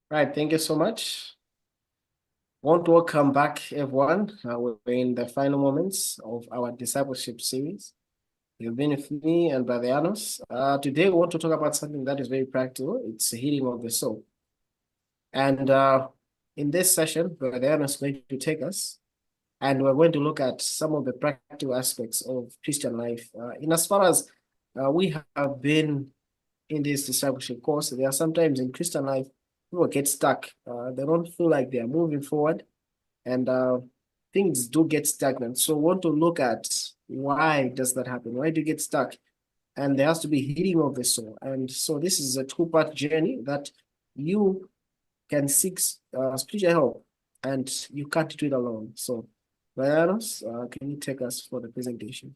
Right, thank you so much. Want to welcome back everyone. We're in the final moments of our discipleship series. You've been with me and Brother Janos. Today, we want to talk about something that is very practical. It's the healing of the soul. And in this session, Brother Janos is going to take us, and we're going to look at some of the practical aspects of Christian life. In as far as we have been in this discipleship course, there are sometimes in Christian life, people get stuck. They don't feel like they are moving forward, and things do get stagnant. So we want to look at why does that happen? Why do you get stuck? And there has to be healing of the soul. And so this is a two-part journey that you can seek spiritual help, and you can't do it alone. So, Janos, can you take us for the presentation?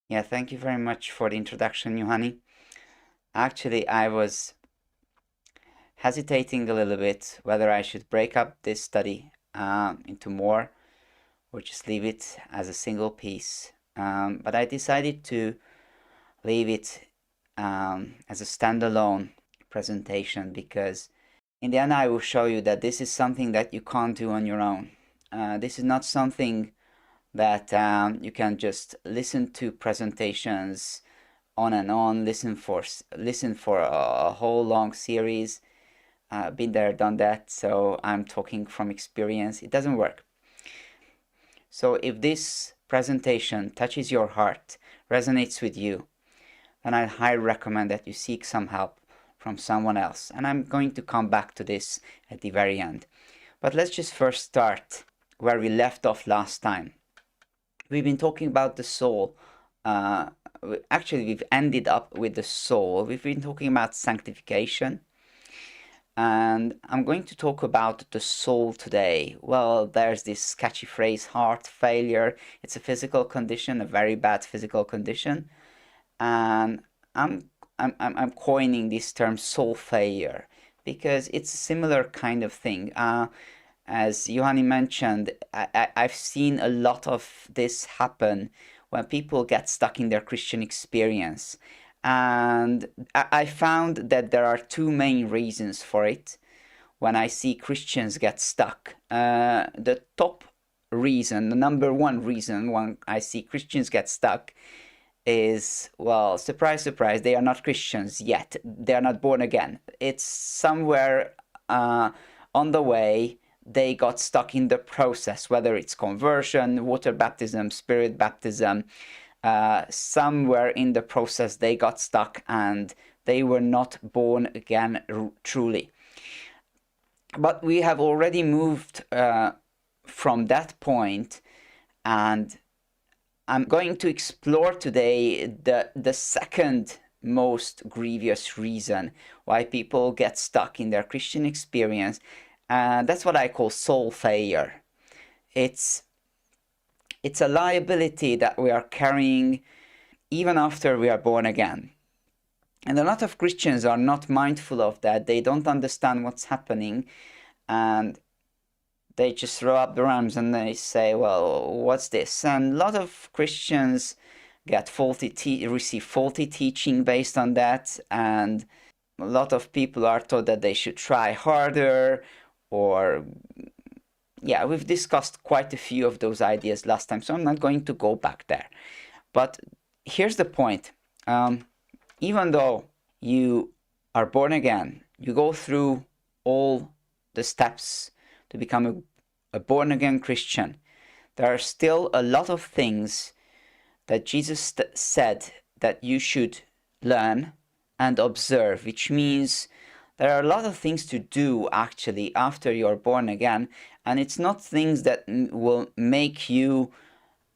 Yeah, thank you very much for the introduction, Johanny. Actually, I was hesitating a little bit whether I should break up this study into more or just leave it as a single piece. But I decided to leave it as a standalone presentation because in the end I will show you that this is something that you can't do on your own. This is not something that you can just listen to presentations on and on, listen for a whole long series. Been there, done that, so I'm talking from experience. It doesn't work. So if this presentation touches your heart, resonates with you, then I highly recommend that you seek some help from someone else. And I'm going to come back to this at the very end. But let's just first start where we left off last time. We've been talking about the soul. Actually, we've ended up with the soul. We've been talking about sanctification. And I'm going to talk about the soul today. Well, there's this catchy phrase, heart failure. It's a physical condition, a very bad physical condition. And I'm coining this term soul failure because it's a similar kind of thing. As Johanni mentioned, I've seen a lot of this happen when people get stuck in their Christian experience. And I found that there are two main reasons for it when I see Christians get stuck. The top reason, the number one reason when I see Christians get stuck is, well, surprise, surprise, they are not Christians yet. They are not born again. It's somewhere on the way they got stuck in the process, whether it's conversion, water baptism, spirit baptism. Somewhere in the process they got stuck and they were not born again truly. But we have already moved from that point, and I'm going to explore today the second most grievous reason why people get stuck in their Christian experience. That's what I call soul failure. It's a liability that we are carrying even after we are born again. And a lot of Christians are not mindful of that. They don't understand what's happening, and they just throw up their arms and they say, well, what's this? And a lot of Christians get receive faulty teaching based on that, and a lot of people are taught that they should try harder, or yeah, we've discussed quite a few of those ideas last time, so I'm not going to go back there. But here's the point. Even though you are born again, you go through all the steps to become a born again Christian, there are still a lot of things that Jesus said that you should learn and observe, which means there are a lot of things to do actually after you're born again, and it's not things that will make you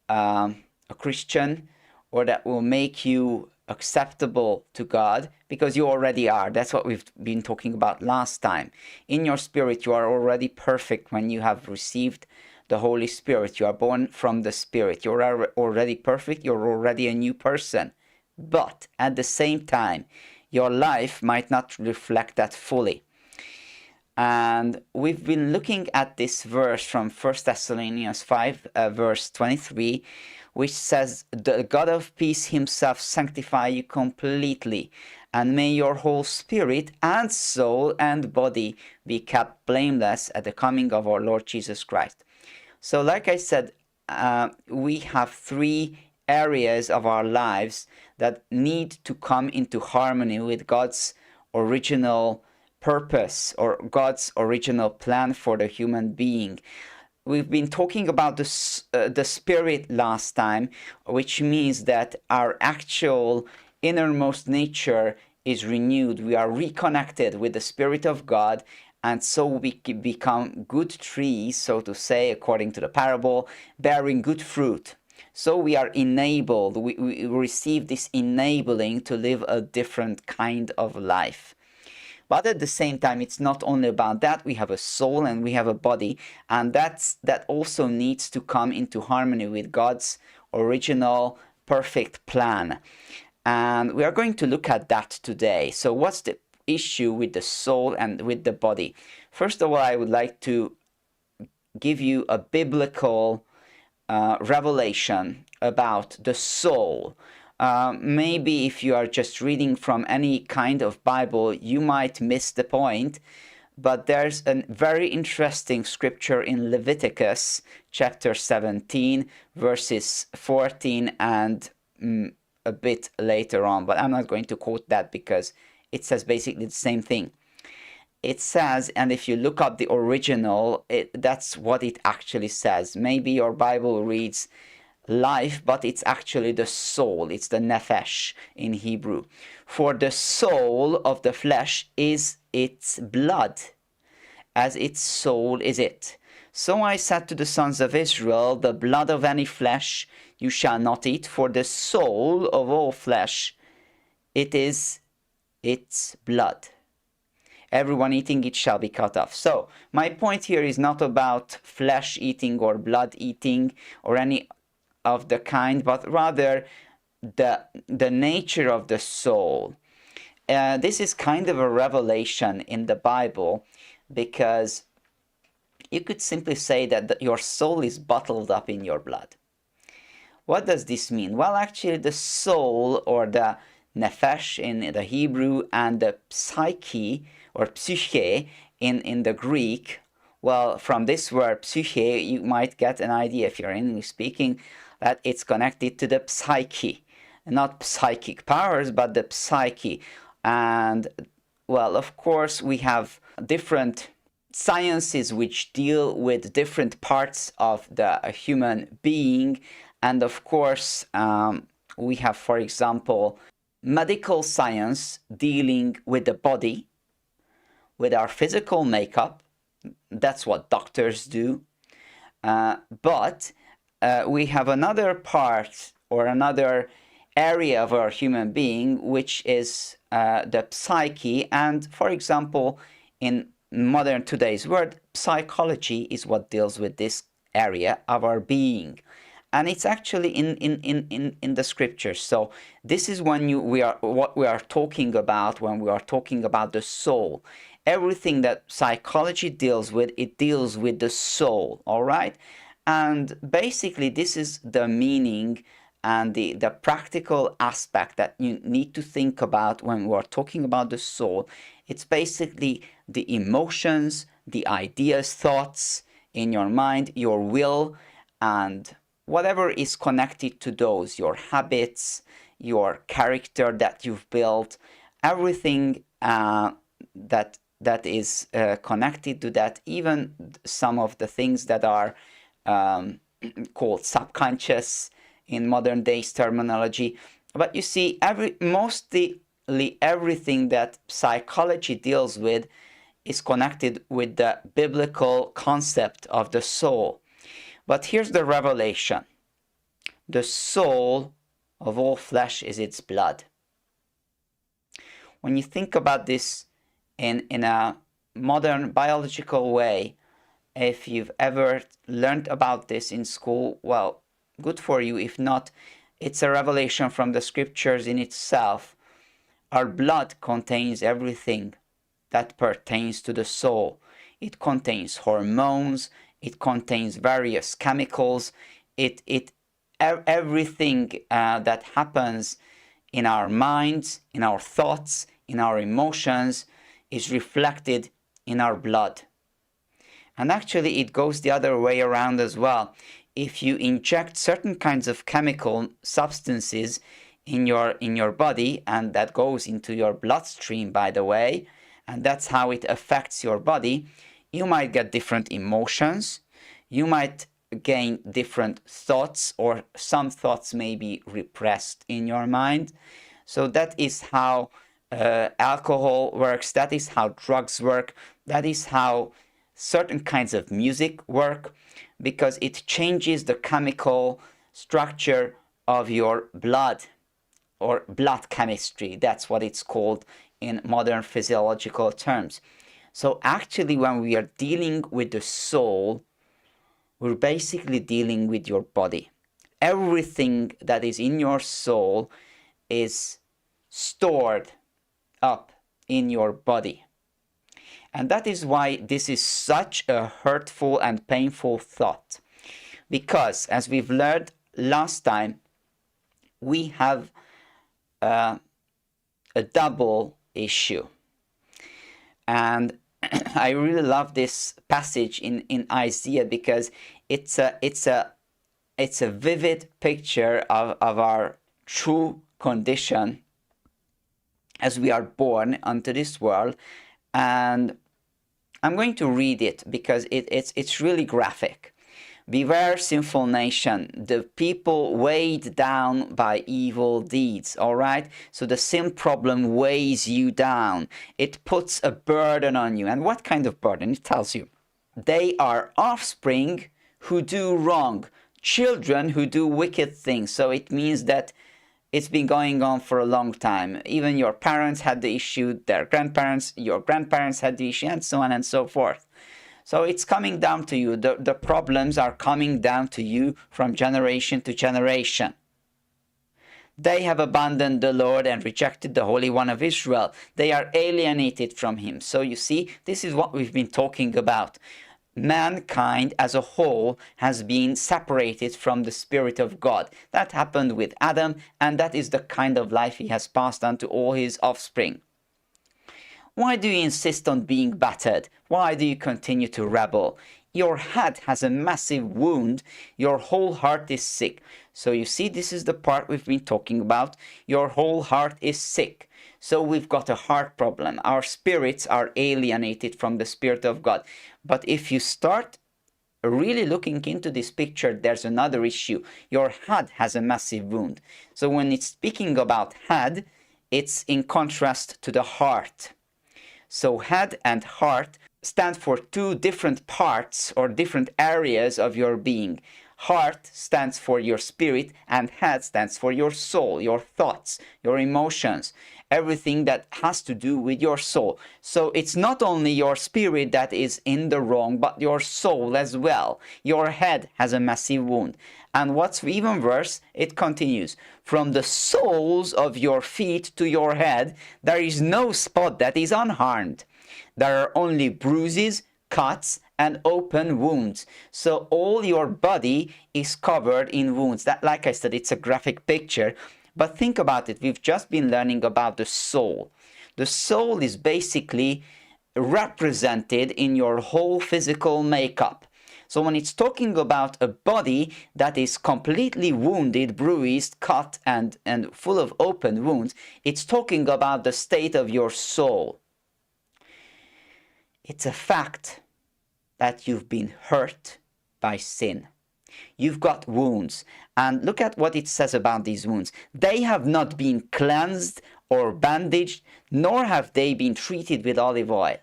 a Christian or that will make you acceptable to God, because you already are. That's what we've been talking about last time. In your spirit, you are already perfect when you have received the Holy Spirit. You are born from the Spirit. You're already perfect. You're already a new person. But at the same time, your life might not reflect that fully. And we've been looking at this verse from 1 Thessalonians 5, verse 23, which says, the God of peace himself sanctify you completely, and may your whole spirit and soul and body be kept blameless at the coming of our Lord Jesus Christ. So like I said, we have three areas of our lives that need to come into harmony with God's original purpose or God's original plan for the human being. We've been talking about the spirit last time, which means that our actual innermost nature is renewed. We are reconnected with the Spirit of God, and so we become good trees, so to say, according to the parable, bearing good fruit. So we are enabled, we receive this enabling to live a different kind of life. But at the same time, it's not only about that. We have a soul and we have a body, and that also needs to come into harmony with God's original perfect plan. And we are going to look at that today. So what's the issue with the soul and with the body? First of all, I would like to give you a biblical revelation about the soul. Maybe if you are just reading from any kind of Bible, you might miss the point. But there's a very interesting scripture in Leviticus chapter 17, verses 14 and a bit later on. But I'm not going to quote that because it says basically the same thing. It says, and if you look up the original, that's what it actually says. Maybe your Bible reads life, but it's actually the soul. It's the nephesh in Hebrew. For the soul of the flesh is its blood, as its soul is it. So I said to the sons of Israel, the blood of any flesh you shall not eat, for the soul of all flesh, it is its blood. Everyone eating it shall be cut off. So my point here is not about flesh eating or blood eating or any of the kind, but rather the nature of the soul. This is kind of a revelation in the Bible, because you could simply say that your soul is bottled up in your blood. What does this mean? Well, actually the soul, or the nephesh in the Hebrew, and the psyche or psyche in the Greek, well, from this word psyche, you might get an idea, if you're English speaking, that it's connected to the psyche. Not psychic powers, but the psyche. And, well, of course, we have different sciences which deal with different parts of the human being. And, of course, we have, for example, medical science dealing with the body, with our physical makeup. That's what doctors do. But we have another part or another area of our human being, which is the psyche. And for example, in modern today's word, psychology is what deals with this area of our being. And it's actually in the scriptures. So this is what we are talking about when we are talking about the soul. Everything that psychology deals with, it deals with the soul, all right? And basically this is the meaning and the practical aspect that you need to think about when we're talking about the soul. It's basically the emotions, the ideas, thoughts in your mind, your will, and whatever is connected to those, your habits, your character that you've built, everything that is connected to that, even some of the things that are called subconscious in modern days terminology. But you see, mostly everything that psychology deals with is connected with the biblical concept of the soul. But here's the revelation. The soul of all flesh is its blood. When you think about this in a modern biological way, if you've ever learned about this in school, well, good for you. If not, it's a revelation from the scriptures in itself. Our blood contains everything that pertains to the soul. It contains hormones, it contains various chemicals, everything that happens in our minds, in our thoughts, in our emotions is reflected in our blood. And actually it goes the other way around as well. If you inject certain kinds of chemical substances in your body, and that goes into your bloodstream, by the way, and that's how it affects your body, you might get different emotions, you might gain different thoughts, or some thoughts may be repressed in your mind. So that is how alcohol works, that is how drugs work, that is how certain kinds of music work, because it changes the chemical structure of your blood, or blood chemistry. That's what it's called in modern physiological terms. So actually, when we are dealing with the soul, we're basically dealing with your body. Everything that is in your soul is stored up in your body. And that is why this is such a hurtful and painful thought. Because, as we've learned last time, we have a double issue. And I really love this passage in Isaiah, because it's a vivid picture of our true condition as we are born onto this world. And I'm going to read it because it's really graphic. Beware, sinful nation, the people weighed down by evil deeds, all right? So the sin problem weighs you down. It puts a burden on you. And what kind of burden? It tells you. They are offspring who do wrong, children who do wicked things. So it means that it's been going on for a long time. Even your parents had the issue, their grandparents, your grandparents had the issue, and so on and so forth. So it's coming down to you. The problems are coming down to you from generation to generation. They have abandoned the Lord and rejected the Holy One of Israel. They are alienated from Him. So you see, this is what we've been talking about. Mankind as a whole has been separated from the Spirit of God. That happened with Adam, and that is the kind of life he has passed on to all his offspring. Why do you insist on being battered? Why do you continue to rebel? Your head has a massive wound. Your whole heart is sick. So you see, this is the part we've been talking about. Your whole heart is sick. So we've got a heart problem. Our spirits are alienated from the Spirit of God. But if you start really looking into this picture, there's another issue. Your head has a massive wound. So when it's speaking about head, it's in contrast to the heart. So head and heart stand for two different parts or different areas of your being. Heart stands for your spirit, and head stands for your soul, your thoughts, your emotions, everything that has to do with your soul. So it's not only your spirit that is in the wrong, but your soul as well. Your head has a massive wound. And what's even worse, it continues. From the soles of your feet to your head, there is no spot that is unharmed. There are only bruises, cuts, and open wounds. So all your body is covered in wounds. That, like I said, it's a graphic picture. But think about it. We've just been learning about the soul. The soul is basically represented in your whole physical makeup. So when it's talking about a body that is completely wounded, bruised, cut, and full of open wounds, it's talking about the state of your soul. It's a fact that you've been hurt by sin. You've got wounds. And look at what it says about these wounds. They have not been cleansed or bandaged, nor have they been treated with olive oil.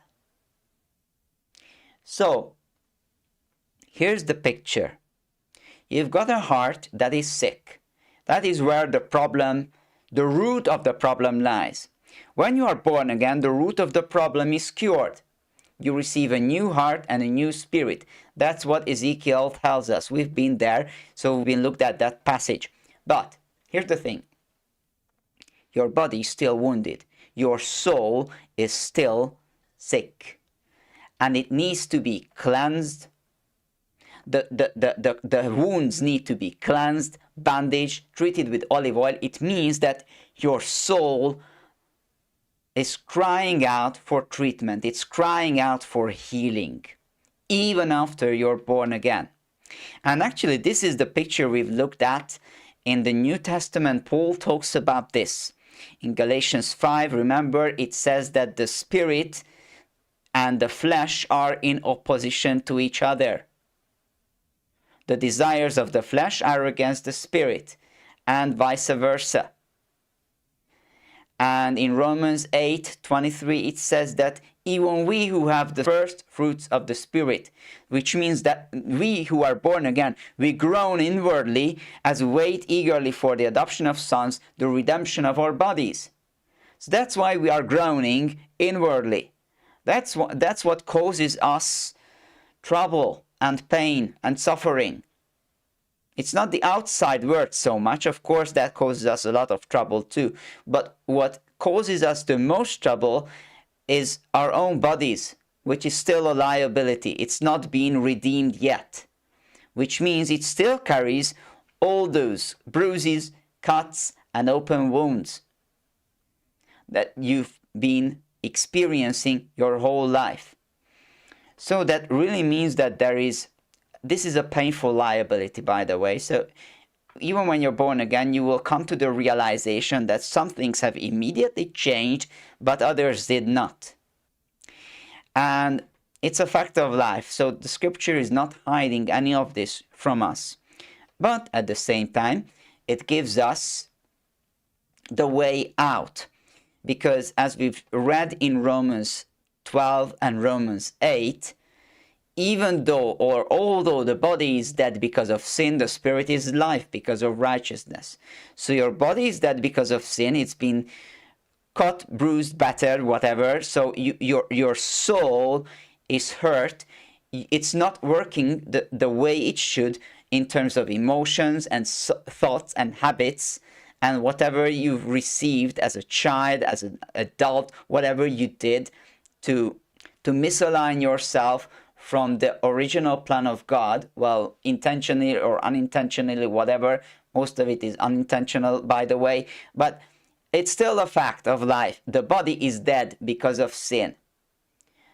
So, here's the picture. You've got a heart that is sick. That is where the problem, the root of the problem lies. When you are born again, the root of the problem is cured. You receive a new heart and a new spirit. That's what Ezekiel tells us. We've been there, so we've been looked at that passage. But here's the thing. Your body is still wounded. Your soul is still sick. And it needs to be cleansed. The wounds need to be cleansed, bandaged, treated with olive oil. It means that your soul is crying out for treatment. It's crying out for healing, even after you're born again. And actually, this is the picture we've looked at in the New Testament. Paul talks about this. In Galatians 5, remember, it says that the spirit and the flesh are in opposition to each other. The desires of the flesh are against the spirit, and vice versa. And in Romans 8:23, it says that even we who have the first fruits of the Spirit, which means that we who are born again, we groan inwardly as we wait eagerly for the adoption of sons, the redemption of our bodies. So that's why we are groaning inwardly. That's what causes us trouble and pain and suffering. It's not the outside world so much. Of course, that causes us a lot of trouble too. But what causes us the most trouble is our own bodies, which is still a liability. It's not been redeemed yet, which means it still carries all those bruises, cuts, and open wounds that you've been experiencing your whole life. So that really means that this is a painful liability, by the way. So even when you're born again, you will come to the realization that some things have immediately changed, but others did not. And it's a fact of life. So the scripture is not hiding any of this from us. But at the same time, it gives us the way out. Because as we've read in Romans 12 and Romans 8, even though or although the body is dead because of sin, the spirit is life because of righteousness. So your body is dead because of sin. It's been cut, bruised, battered, whatever. So your soul is hurt. It's not working the way it should in terms of emotions and thoughts and habits and whatever you've received as a child, as an adult, whatever you did to misalign yourself from the original plan of God, well, intentionally or unintentionally, whatever. Most of it is unintentional, by the way, but it's still a fact of life. The body is dead because of sin.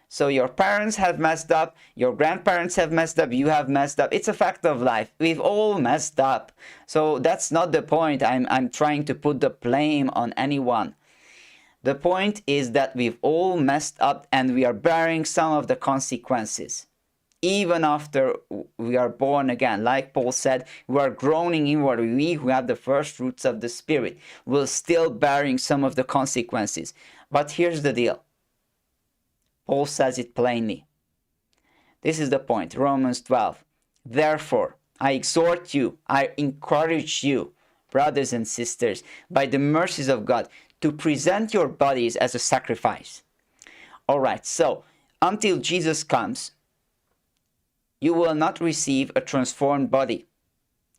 So your parents have messed up, your grandparents have messed up, you have messed up. It's a fact of life. We've all messed up. So that's not the point. I'm trying to put the blame on anyone. The point is that we've all messed up and we are bearing some of the consequences. Even after we are born again, like Paul said, we are groaning inward. We who have the first fruits of the Spirit will still bearing some of the consequences. But here's the deal. Paul says it plainly. This is the point. Romans 12. Therefore, I exhort you, I encourage you, brothers and sisters, by the mercies of God, to present your bodies as a sacrifice. All right, so until Jesus comes, you will not receive a transformed body.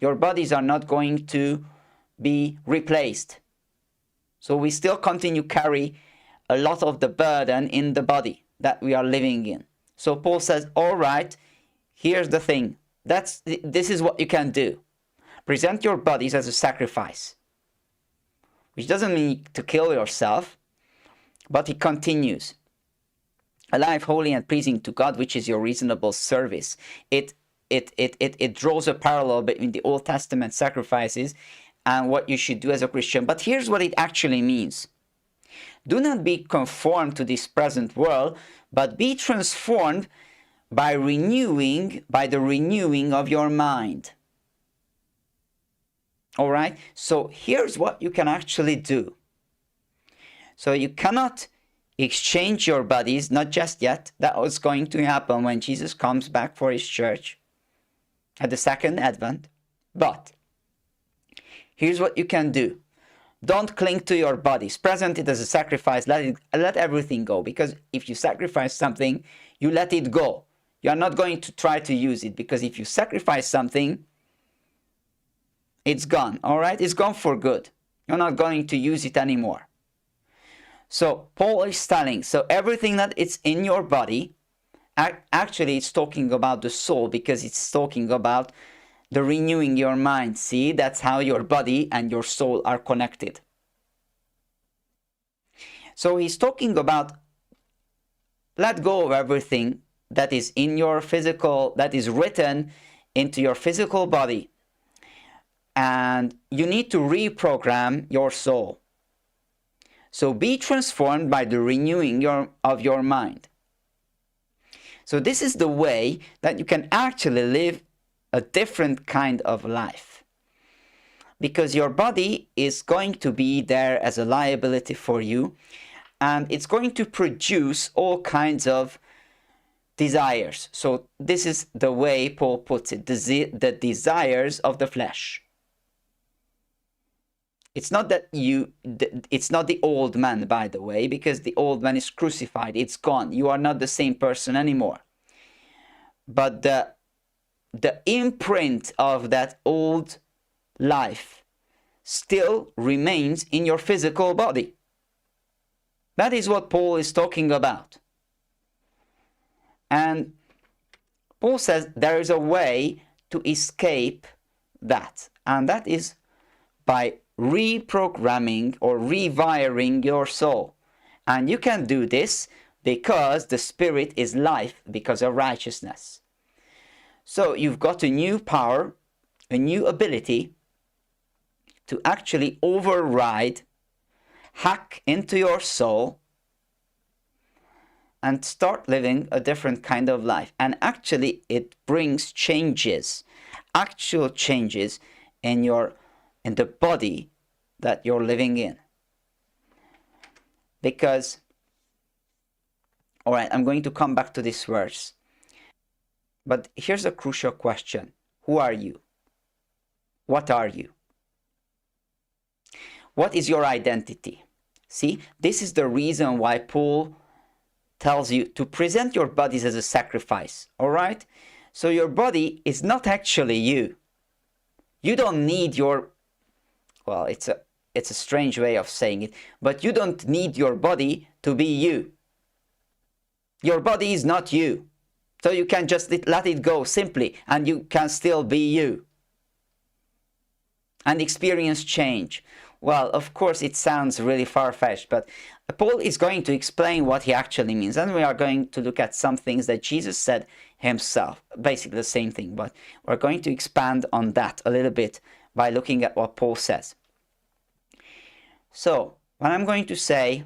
Your bodies are not going to be replaced. So we still continue to carry a lot of the burden in the body that we are living in. So Paul says, all right, here's the thing. This is what you can do. Present your bodies as a sacrifice. Which doesn't mean to kill yourself, but he continues. Alive, holy, and pleasing to God, which is your reasonable service. It draws a parallel between the Old Testament sacrifices and what you should do as a Christian. But here's what it actually means. Do not be conformed to this present world, but be transformed by the renewing of your mind. All right? So here's what you can actually do. So you cannot exchange your bodies, not just yet. That was going to happen when Jesus comes back for his church at the second advent. But here's what you can do. Don't cling to your bodies. Present it as a sacrifice. Let everything go. Because if you sacrifice something, you let it go. You are not going to try to use it. Because if you sacrifice something, it's gone. All right? It's gone for good. You're not going to use it anymore. So Paul is telling, so everything that is in your body, actually it's talking about the soul, because it's talking about the renewing your mind. See, that's how your body and your soul are connected. So he's talking about let go of everything that is in your physical, that is written into your physical body. And you need to reprogram your soul. So be transformed by the renewing of your mind. So this is the way that you can actually live a different kind of life. Because your body is going to be there as a liability for you, and it's going to produce all kinds of desires. So this is the way Paul puts it, the desires of the flesh. It's not that it's not the old man, by the way, because the old man is crucified. It's gone. You are not the same person anymore. But the imprint of that old life still remains in your physical body. That is what Paul is talking about. And Paul says there is a way to escape that. And that is by reprogramming or rewiring your soul. And you can do this because the Spirit is life, because of righteousness. So you've got a new power, a new ability to actually override, hack into your soul, and start living a different kind of life. And actually it brings changes, actual changes in the body that you're living in. Because, all right, I'm going to come back to this verse. But here's a crucial question. Who are you? What are you? What is your identity? See, this is the reason why Paul tells you to present your bodies as a sacrifice, all right? So your body is not actually you. You don't need your, well, it's a strange way of saying it, but you don't need your body to be you. Your body is not you. So you can just let it go simply, and you can still be you and experience change. Well, of course, it sounds really far-fetched, but Paul is going to explain what he actually means. And we are going to look at some things that Jesus said himself. Basically the same thing, but we're going to expand on that a little bit by looking at what Paul says. So, what I'm going to say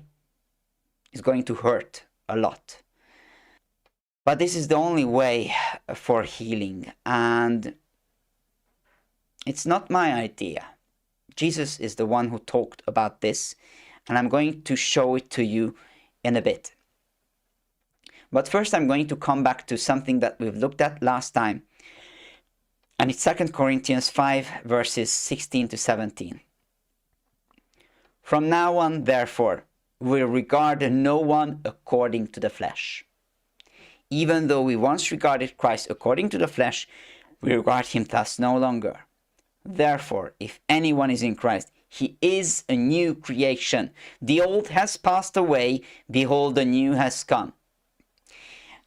is going to hurt a lot. But this is the only way for healing. And it's not my idea. Jesus is the one who talked about this, and I'm going to show it to you in a bit. But first I'm going to come back to something that we've looked at last time, and it's 2 Corinthians 5 verses 16 to 17. From now on, therefore, we regard no one according to the flesh. Even though we once regarded Christ according to the flesh, we regard him thus no longer. Therefore, if anyone is in Christ, he is a new creation. The old has passed away, behold, the new has come.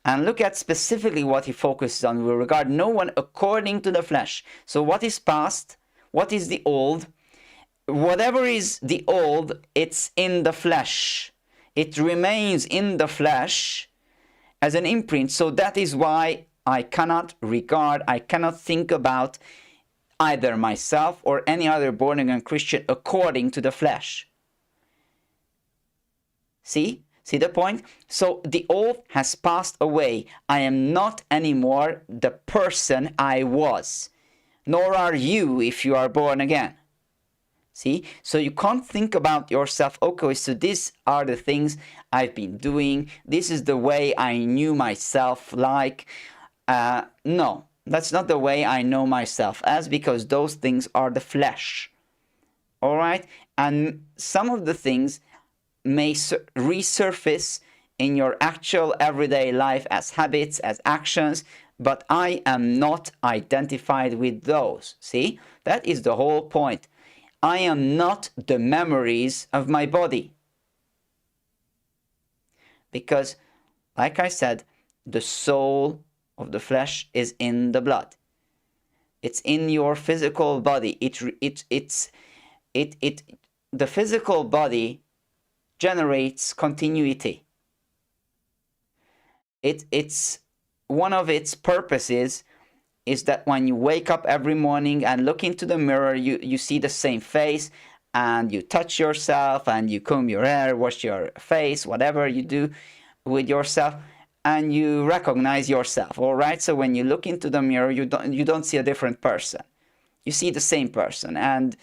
And look at specifically what he focuses on. We regard no one according to the flesh. So what is past? What is the old? Whatever is the old, it's in the flesh. It remains in the flesh as an imprint. So that is why I cannot think about either myself or any other born-again Christian according to the flesh. See the point? So the old has passed away. I am not anymore the person I was, nor are you if you are born again. See? So you can't think about yourself, okay, so these are the things I've been doing. This is the way I knew myself like. No. That's not the way I know myself as, because those things are the flesh. All right? And some of the things may resurface in your actual everyday life as habits, as actions, but I am not identified with those. See? That is the whole point. I am not the memories of my body. Because, like I said, the soul of the flesh is in the blood. It's in your physical body. The physical body generates continuity. It's one of its purposes is that when you wake up every morning and look into the mirror, you see the same face, and you touch yourself and you comb your hair, wash your face, whatever you do with yourself, and you recognize yourself. All right, so when you look into the mirror, you don't see a different person, you see the same person. And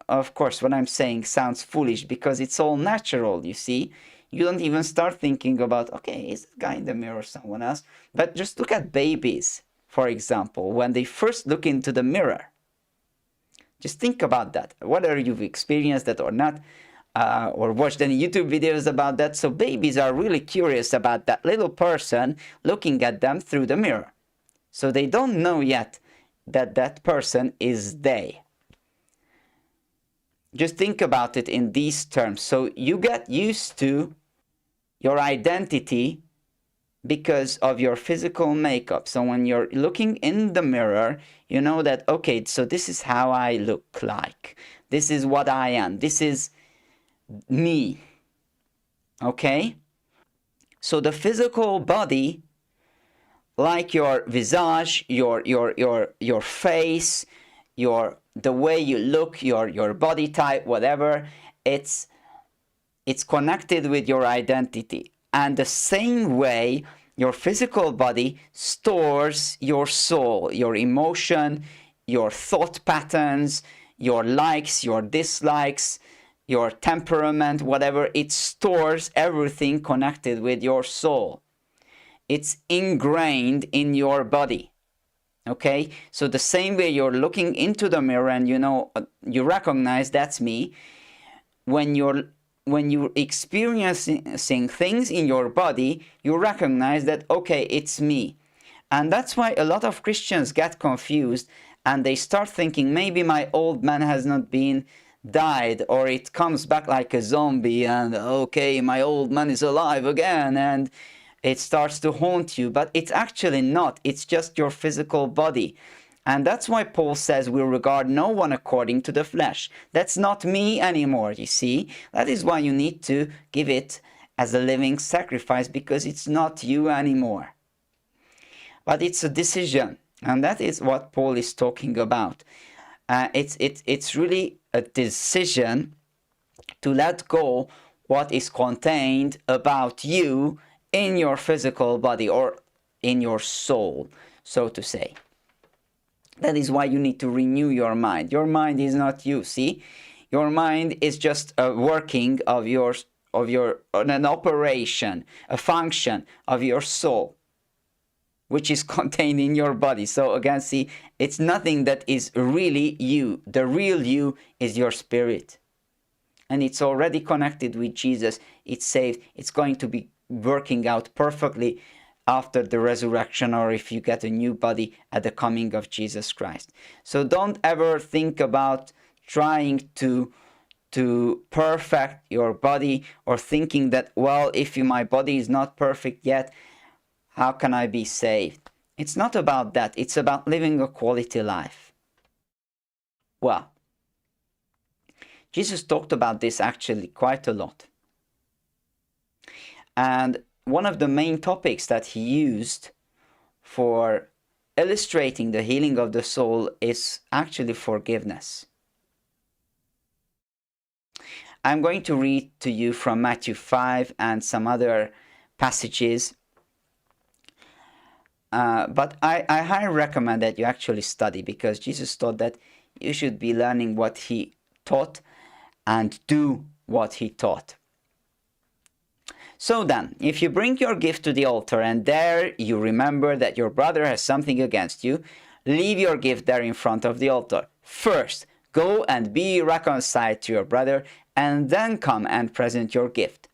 of course, what I'm saying sounds foolish because it's all natural, you see. You don't even start thinking about, okay, is the guy in the mirror someone else? But just look at babies, for example, when they first look into the mirror. Just think about that, whether you've experienced that or not, or watched any YouTube videos about that. So babies are really curious about that little person looking at them through the mirror. So they don't know yet that that person is they. Just think about it in these terms. So you get used to your identity because of your physical makeup. So when you're looking in the mirror, you know that, okay, so this is how I look like. This is what I am. This is me. Okay? So the physical body, like your visage, your face, the way you look, your body type, whatever, it's connected with your identity. And the same way, your physical body stores your soul, your emotion, your thought patterns, your likes, your dislikes, your temperament, whatever. It stores everything connected with your soul. It's ingrained in your body. Okay? So the same way you're looking into the mirror and you recognize that's me, when you're experiencing things in your body, you recognize that, okay, it's me. And that's why a lot of Christians get confused and they start thinking, maybe my old man has not been died, or it comes back like a zombie, and okay, my old man is alive again, and it starts to haunt you. But it's actually not. It's just your physical body. And that's why Paul says we regard no one according to the flesh. That's not me anymore, you see. That is why you need to give it as a living sacrifice, because it's not you anymore. But it's a decision, and that is what Paul is talking about. It's really a decision to let go what is contained about you in your physical body, or in your soul, so to say. That is why you need to renew your mind. Your mind is not you, see? Your mind is just a working of an operation, a function of your soul, which is contained in your body. So again, see, it's nothing that is really you. The real you is your spirit. And it's already connected with Jesus. It's saved. It's going to be working out perfectly after the resurrection, or if you get a new body at the coming of Jesus Christ. So don't ever think about trying to perfect your body, or thinking that, well, if my body is not perfect yet, how can I be saved? It's not about that. It's about living a quality life. Well, Jesus talked about this actually quite a lot. And one of the main topics that he used for illustrating the healing of the soul is actually forgiveness. I'm going to read to you from Matthew 5 and some other passages. But I highly recommend that you actually study, because Jesus taught that you should be learning what he taught and do what he taught. So then, if you bring your gift to the altar and there you remember that your brother has something against you, leave your gift there in front of the altar. First, go and be reconciled to your brother, and then come and present your gift.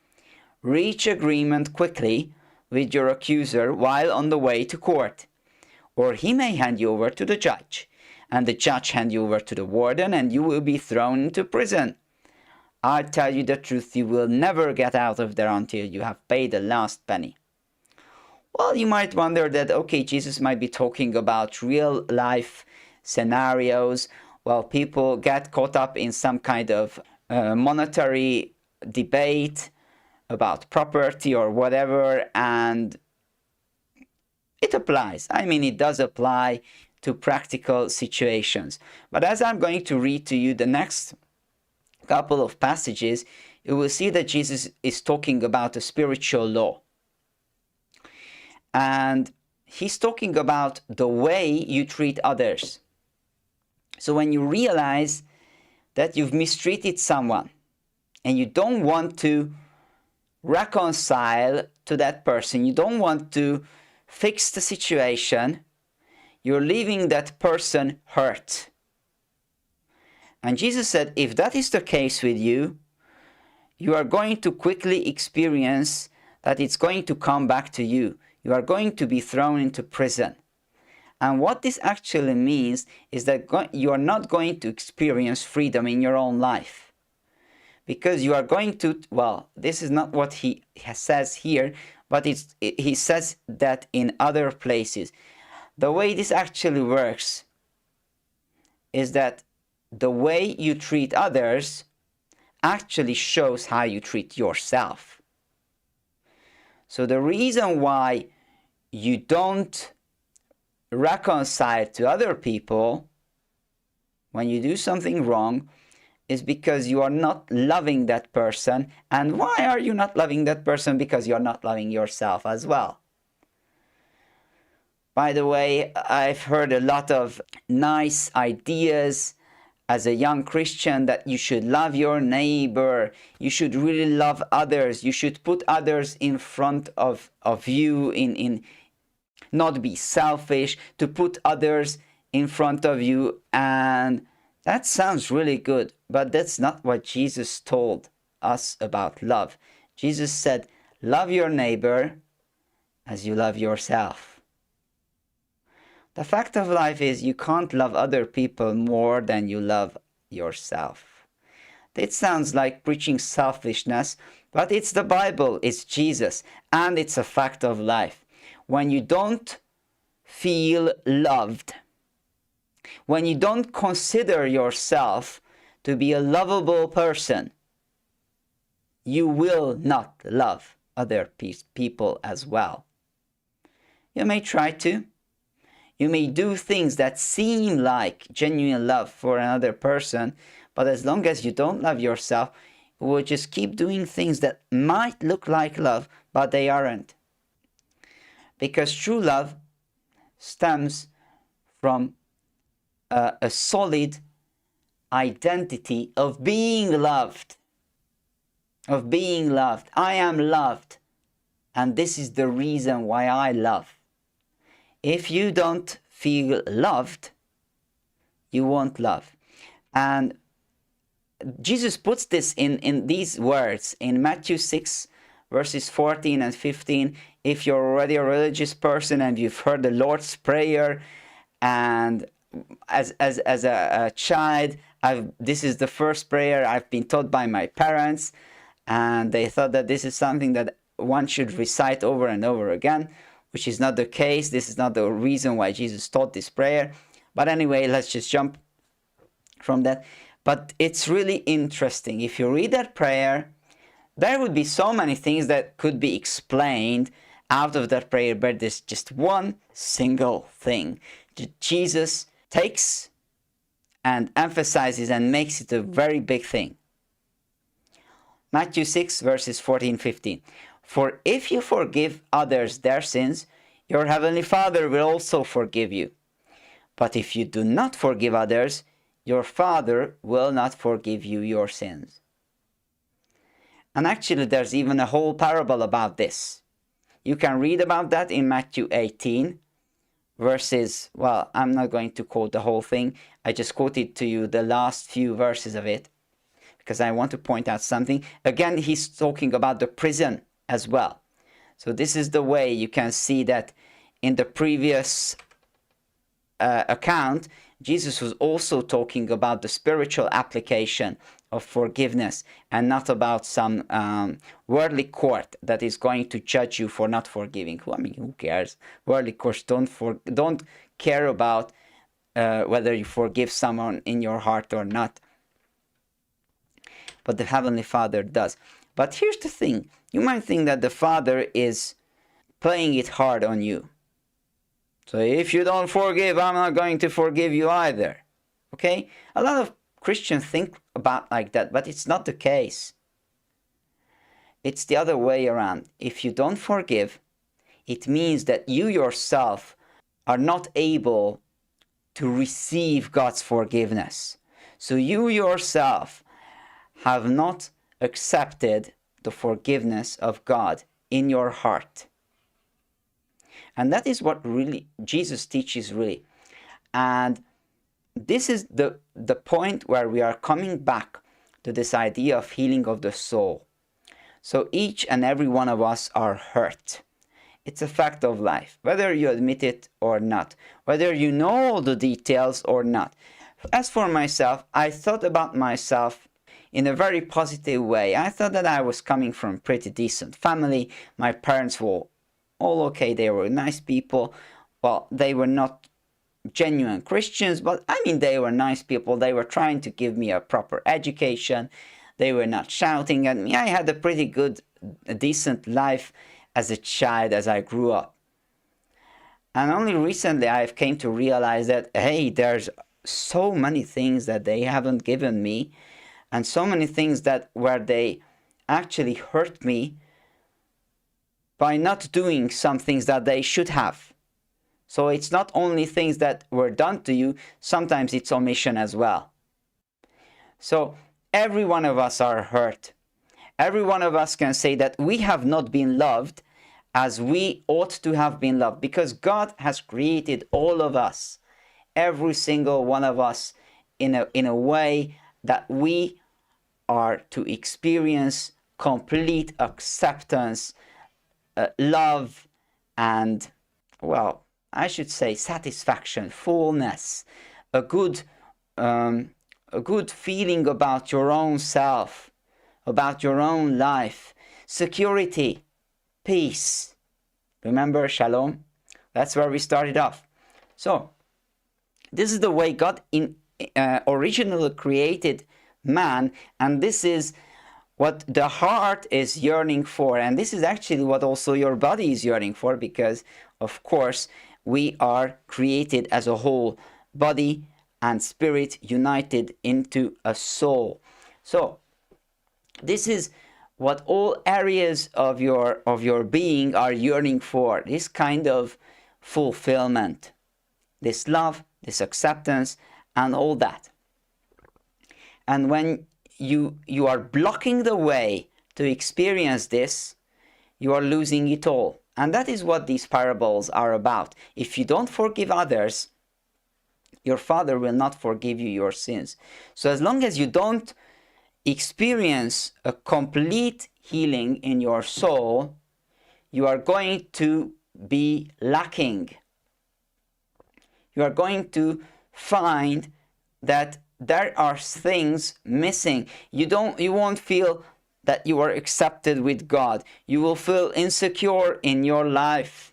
Reach agreement quickly with your accuser while on the way to court, or he may hand you over to the judge, and the judge hand you over to the warden, and you will be thrown into prison. I tell you the truth, you will never get out of there until you have paid the last penny. Well, you might wonder that, okay, Jesus might be talking about real life scenarios. Well, people get caught up in some kind of monetary debate about property or whatever, and it applies. I mean, it does apply to practical situations. But as I'm going to read to you the next couple of passages, you will see that Jesus is talking about a spiritual law. And he's talking about the way you treat others. So when you realize that you've mistreated someone and you don't want to reconcile to that person, you don't want to fix the situation, you're leaving that person hurt. And Jesus said, if that is the case with you, you are going to quickly experience that it's going to come back to you. You are going to be thrown into prison. And what this actually means is that you are not going to experience freedom in your own life. Because you are going to, well, this is not what he says here, but he says that in other places. The way this actually works is that the way you treat others actually shows how you treat yourself. So the reason why you don't reconcile to other people when you do something wrong is because you are not loving that person. And why are you not loving that person? Because you're not loving yourself as well. By the way, I've heard a lot of nice ideas as a young Christian that you should love your neighbor, you should really love others, you should put others in front of you, in not be selfish, to put others in front of you. And that sounds really good, but that's not what Jesus told us about love. Jesus said, love your neighbor as you love yourself. The fact of life is you can't love other people more than you love yourself. It sounds like preaching selfishness, but it's the Bible, it's Jesus, and it's a fact of life. When you don't feel loved, when you don't consider yourself to be a lovable person, you will not love other people as well. You may try to. You may do things that seem like genuine love for another person, but as long as you don't love yourself, you will just keep doing things that might look like love, but they aren't. Because true love stems from a solid identity of being loved. Of being loved. I am loved, and this is the reason why I love. If you don't feel loved, you won't love. And Jesus puts this in these words in Matthew 6, verses 14 and 15. If you're already a religious person and you've heard the Lord's Prayer, and as a child, this is the first prayer I've been taught by my parents, and they thought that this is something that one should recite over and over again, which is not the case. This is not the reason why Jesus taught this prayer. But anyway, let's just jump from that. But it's really interesting. If you read that prayer, there would be so many things that could be explained out of that prayer, but there's just one single thing that Jesus takes and emphasizes and makes it a very big thing. Matthew 6, verses 14-15. For if you forgive others their sins, your heavenly Father will also forgive you. But if you do not forgive others, your Father will not forgive you your sins. And actually, there's even a whole parable about this. You can read about that in Matthew 18, verses, well, I'm not going to quote the whole thing. I just quoted to you the last few verses of it, because I want to point out something. Again, he's talking about the prison as well. So this is the way you can see that in the previous account, Jesus was also talking about the spiritual application of forgiveness and not about some worldly court that is going to judge you for not forgiving. I mean, who cares? Worldly courts don't care about whether you forgive someone in your heart or not. but the Heavenly Father does. But here's the thing. You might think that the Father is playing it hard on you. So if you don't forgive, I'm not going to forgive you either. Okay? A lot of Christians think about like that, but it's not the case. It's the other way around. If you don't forgive, it means that you yourself are not able to receive God's forgiveness. So you yourself have not accepted the forgiveness of God in your heart. And that is what really Jesus teaches really. And this is the point where we are coming back to this idea of healing of the soul. So each and every one of us are hurt. It's a fact of life, whether you admit it or not, whether you know all the details or not. As for myself, I thought about myself in a very positive way. I thought that I was coming from a pretty decent family. My parents were all okay. They were nice people. Well, they were not genuine Christians, but I mean, they were nice people. They were trying to give me a proper education. They were not shouting at me. I had a pretty good, decent life as a child as I grew up. And only recently I've came to realize that, hey, there's so many things that they haven't given me, and so many things that where they actually hurt me by not doing some things that they should have. So it's not only things that were done to you, sometimes it's omission as well. So every one of us are hurt. Every one of us can say that we have not been loved as we ought to have been loved, because God has created all of us, every single one of us, in a way that we are to experience complete acceptance, love, and, well, I should say satisfaction, fullness, a good feeling about your own self, about your own life, security, peace. Remember, shalom? That's where we started off. So, this is the way God originally created man, and this is what the heart is yearning for, and this is actually what also your body is yearning for, because, of course, we are created as a whole, body and spirit united into a soul. So, this is what all areas of your being are yearning for, this kind of fulfillment, this love, this acceptance, and all that. And when you are blocking the way to experience this, you are losing it all. And that is what these parables are about. If you don't forgive others, your Father will not forgive you your sins. So as long as you don't experience a complete healing in your soul, you are going to be lacking. You are going to find that there are things missing. You won't feel that you are accepted with God. You will feel insecure in your life.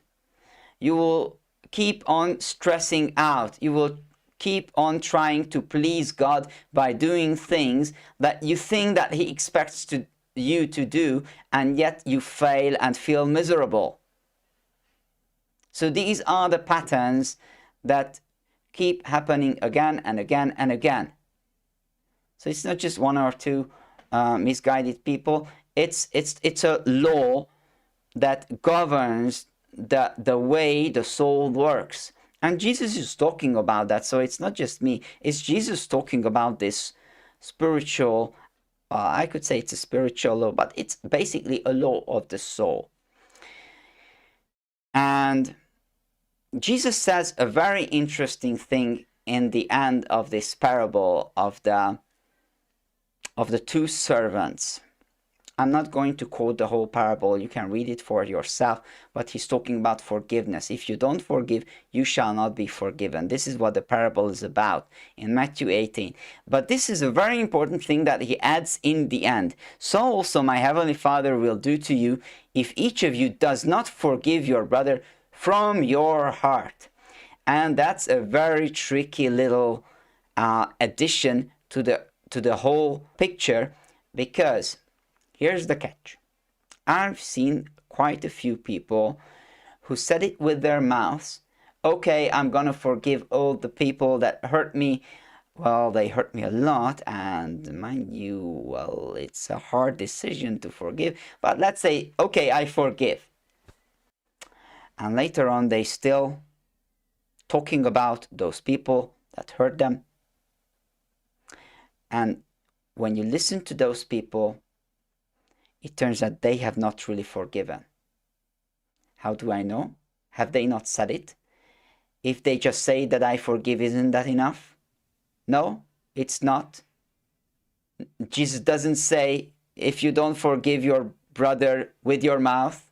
You will keep on stressing out. You will keep on trying to please God by doing things that you think that He expects you to do, and yet you fail and feel miserable. So these are the patterns that keep happening again and again and again. So it's not just one or two misguided people. It's a law that governs the way the soul works. And Jesus is talking about that. So it's not just me. It's Jesus talking about this spiritual, I could say it's a spiritual law, but it's basically a law of the soul. And Jesus says a very interesting thing in the end of this parable of the two servants. I'm not going to quote the whole parable. You can read it for yourself. But he's talking about forgiveness. If you don't forgive, you shall not be forgiven. This is what the parable is about in Matthew 18. But this is a very important thing that he adds in the end. So also my heavenly Father will do to you if each of you does not forgive your brother from your heart. And that's a very tricky little addition to the whole picture, Because here's the catch. I've seen quite a few people who said it with their mouths. Okay, I'm gonna forgive all the people that hurt me. Well, they hurt me a lot, and mind you, well, it's a hard decision to forgive. But let's say, okay, I forgive. And later on, they still talking about those people that hurt them. And when you listen to those people, it turns out they have not really forgiven. How do I know? Have they not said it? If they just say that I forgive, isn't that enough? No, it's not. Jesus doesn't say, if you don't forgive your brother with your mouth.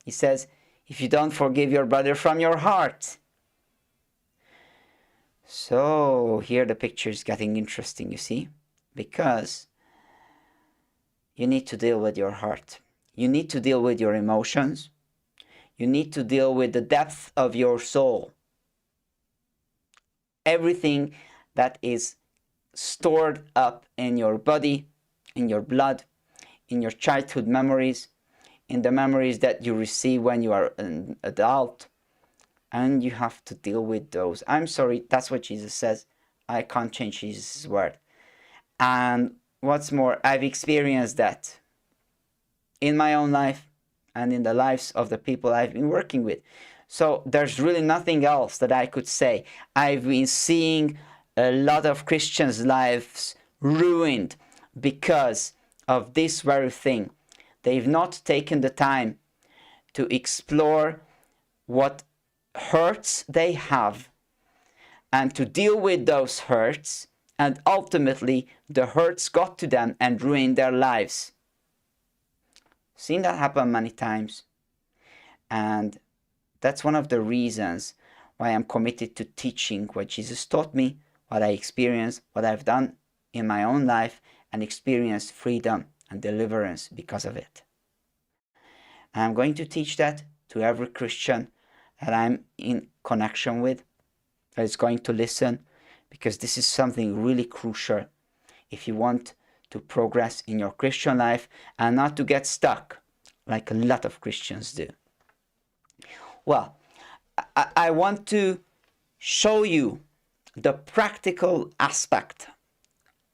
He says, if you don't forgive your brother from your heart. So here the picture is getting interesting, you see, because you need to deal with your heart. You need to deal with your emotions. You need to deal with the depth of your soul. Everything that is stored up in your body, in your blood, in your childhood memories, in the memories that you receive when you are an adult, and you have to deal with those. I'm sorry, that's what Jesus says. I can't change Jesus' word. And what's more, I've experienced that in my own life and in the lives of the people I've been working with. So there's really nothing else that I could say. I've been seeing a lot of Christians' lives ruined because of this very thing. They've not taken the time to explore what hurts they have and to deal with those hurts, and ultimately the hurts got to them and ruined their lives. Seen that happen many times, and that's one of the reasons why I'm committed to teaching what Jesus taught me, what I experienced, what I've done in my own life, and experienced freedom and deliverance because of it. And I'm going to teach that to every Christian that I'm in connection with, that is going to listen, because this is something really crucial if you want to progress in your Christian life and not to get stuck like a lot of Christians do. Well, I want to show you the practical aspect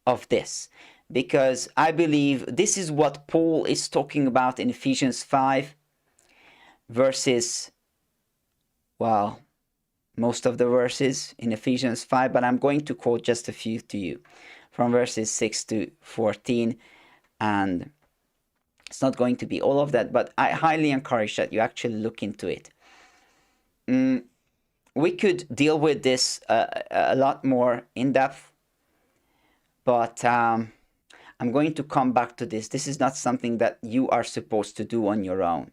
of this, because I believe this is what Paul is talking about in Ephesians 5 verses, well, most of the verses in Ephesians 5, but I'm going to quote just a few to you from verses 6 to 14, and it's not going to be all of that, but I highly encourage that you actually look into it. We could deal with this a lot more in depth, but I'm going to come back to this. This is not something that you are supposed to do on your own.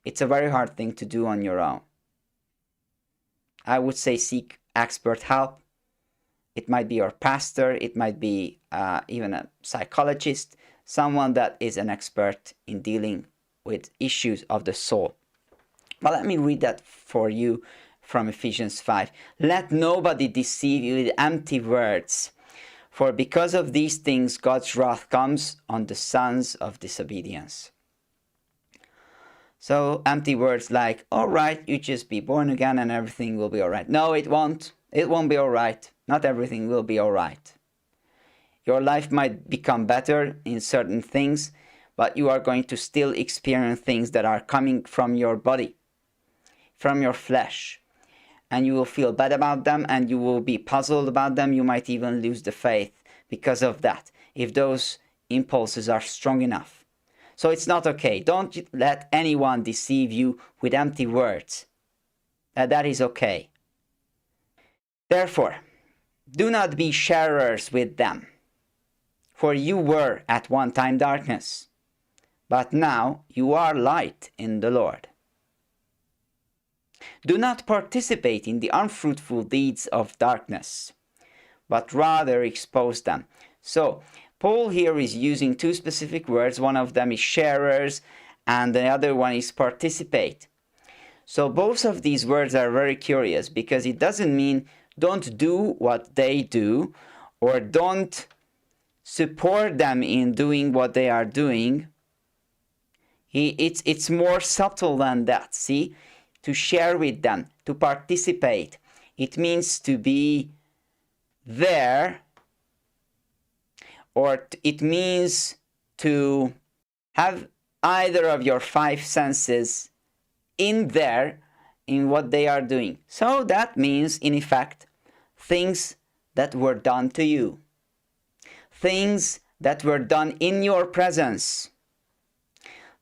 It's a very hard thing to do on your own. I would say seek expert help. It might be your pastor, it might be even a psychologist, someone that is an expert in dealing with issues of the soul. But let me read that for you from Ephesians 5. Let nobody deceive you with empty words, for because of these things God's wrath comes on the sons of disobedience. So empty words like, all right, you just be born again and everything will be all right. No, it won't. It won't be all right. Not everything will be all right. Your life might become better in certain things, but you are going to still experience things that are coming from your body, from your flesh. And you will feel bad about them and you will be puzzled about them. You might even lose the faith because of that, if those impulses are strong enough. So it's not okay. Don't let anyone deceive you with empty words. That is okay. Therefore, do not be sharers with them. For you were at one time darkness, but now you are light in the Lord. Do not participate in the unfruitful deeds of darkness, but rather expose them. So, Paul here is using two specific words. One of them is sharers, and the other one is participate. So both of these words are very curious, because it doesn't mean don't do what they do, or don't support them in doing what they are doing. It's more subtle than that, see? To share with them, to participate. It means to be there, or it means to have either of your five senses in there in what they are doing. So that means, in effect, things that were done to you, things that were done in your presence,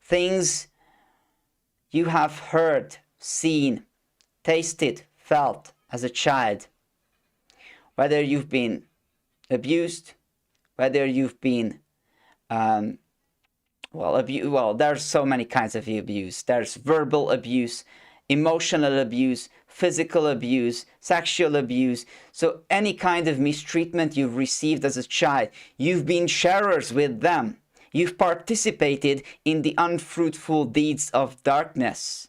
things you have heard, seen, tasted, felt as a child, whether you've been abused, whether you've been there's so many kinds of abuse. There's verbal abuse, emotional abuse, physical abuse, sexual abuse. So any kind of mistreatment you've received as a child, you've been sharers with them. You've participated in the unfruitful deeds of darkness.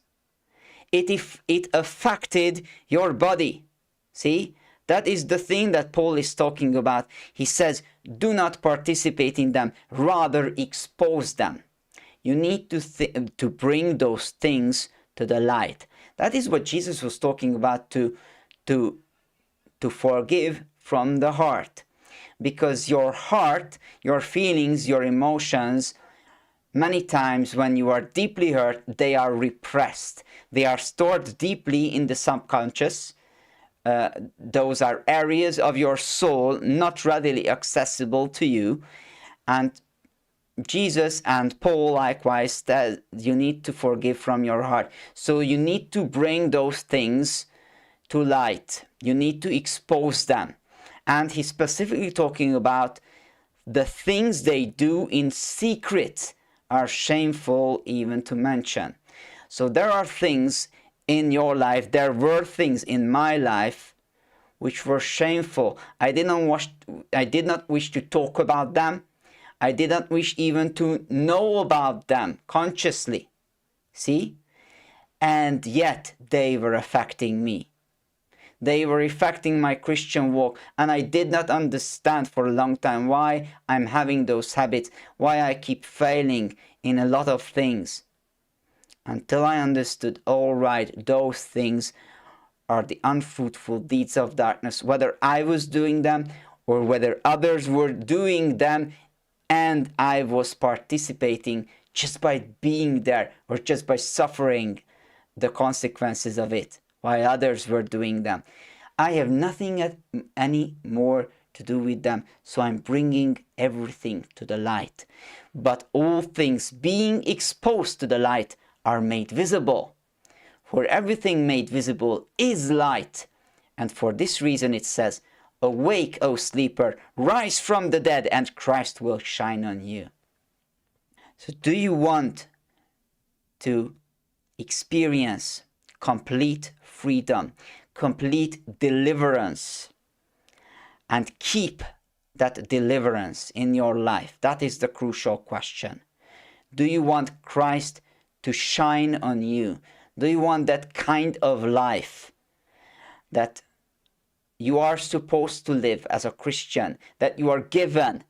It affected your body. See? That is the thing that Paul is talking about. He says, do not participate in them, rather expose them. You need to bring those things to the light. That is what Jesus was talking about, to forgive from the heart. Because your heart, your feelings, your emotions, many times when you are deeply hurt, they are repressed. They are stored deeply in the subconscious. Those are areas of your soul not readily accessible to you. And Jesus and Paul likewise said you need to forgive from your heart. So you need to bring those things to light. You need to expose them. And he's specifically talking about the things they do in secret are shameful even to mention. So there are things in your life, there were things in my life which were shameful. I did not wish to talk about them. I did not wish even to know about them consciously. See? And yet they were affecting me. They were affecting my Christian walk, and I did not understand for a long time why I'm having those habits, why I keep failing in a lot of things. Until I understood, all right, those things are the unfruitful deeds of darkness, whether I was doing them or whether others were doing them and I was participating just by being there or just by suffering the consequences of it while others were doing them. I have nothing any more to do with them, so I'm bringing everything to the light. But all things being exposed to the light are made visible. For everything made visible is light. And for this reason it says, awake, O sleeper, rise from the dead, and Christ will shine on you. So do you want to experience complete freedom, complete deliverance, and keep that deliverance in your life? That is the crucial question. Do you want Christ to shine on you? Do you want that kind of life that you are supposed to live as a Christian, that you are given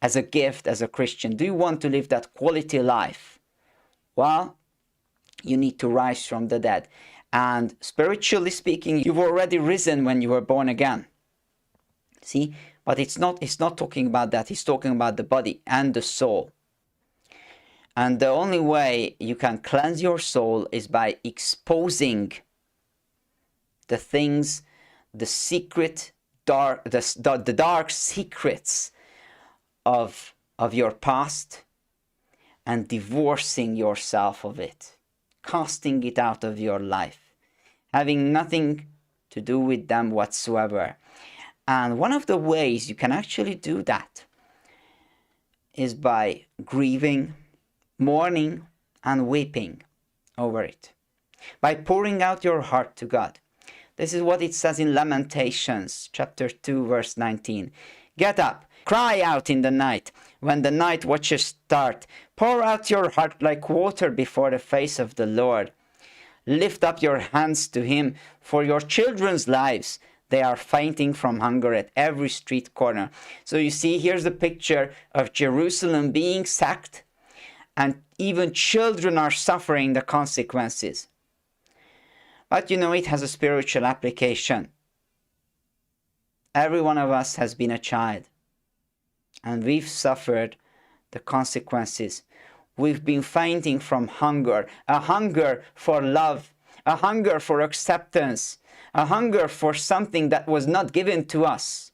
as a gift as a Christian? Do you want to live that quality life? Well, you need to rise from the dead. And spiritually speaking, you've already risen when you were born again. See? But it's not talking about that. He's talking about the body and the soul. And the only way you can cleanse your soul is by exposing the things, the secret, the dark secrets of your past, and divorcing yourself of it, casting it out of your life, having nothing to do with them whatsoever. And one of the ways you can actually do that is by grieving, mourning, and weeping over it, by pouring out your heart to God. This is what it says in Lamentations chapter 2 verse 19. Get up, cry out in the night, when the night watches start. Pour out your heart like water before the face of the Lord. Lift up your hands to him for your children's lives, They are fainting from hunger at every street corner. So you see, here's a picture of Jerusalem being sacked, and even children are suffering the consequences. But you know, it has a spiritual application. Every one of us has been a child, and we've suffered the consequences. We've been fainting from hunger, a hunger for love, a hunger for acceptance, a hunger for something that was not given to us.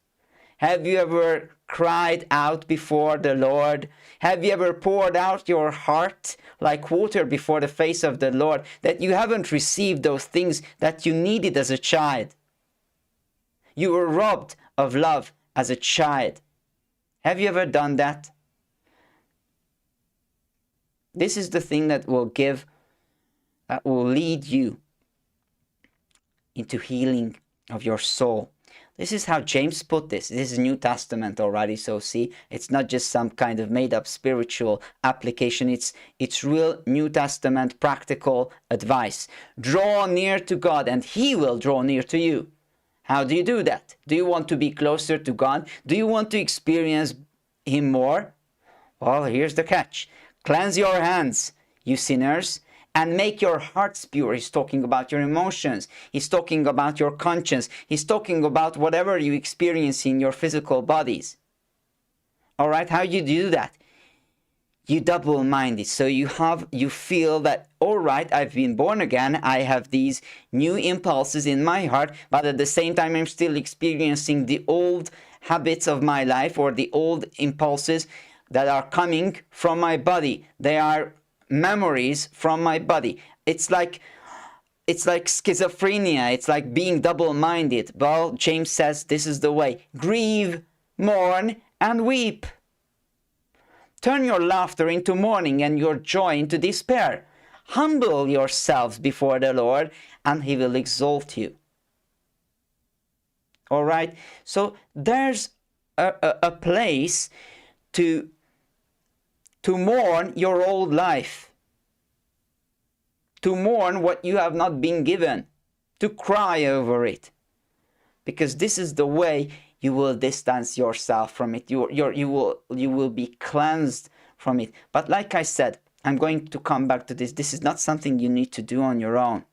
Have you ever cried out before the Lord? Have you ever poured out your heart like water before the face of the Lord, that you haven't received those things that you needed as a child? You were robbed of love as a child. Have you ever done that? This is the thing that will lead you into healing of your soul. This is how James put this. This is New Testament already, so see, it's not just some kind of made-up spiritual application. It's real New Testament practical advice. Draw near to God, and He will draw near to you. How do you do that? Do you want to be closer to God? Do you want to experience Him more? Well, here's the catch. Cleanse your hands, you sinners, and make your hearts pure. He's talking about your emotions. He's talking about your conscience. He's talking about whatever you experience in your physical bodies. All right, how you do that? You double-minded. So you feel that, all right, I've been born again. I have these new impulses in my heart, but at the same time, I'm still experiencing the old habits of my life, or the old impulses that are coming from my body. They are memories from my body. It's like schizophrenia. It's like being double-minded. Well, James says this is the way. Grieve, mourn, and weep. Turn your laughter into mourning and your joy into despair. Humble yourselves before the Lord, and He will exalt you. All right? So there's a place to mourn your old life, to mourn what you have not been given, to cry over it, because this is the way you will distance yourself from it. You will be cleansed from it. But like I said, I'm going to come back to this. This is not something you need to do on your own.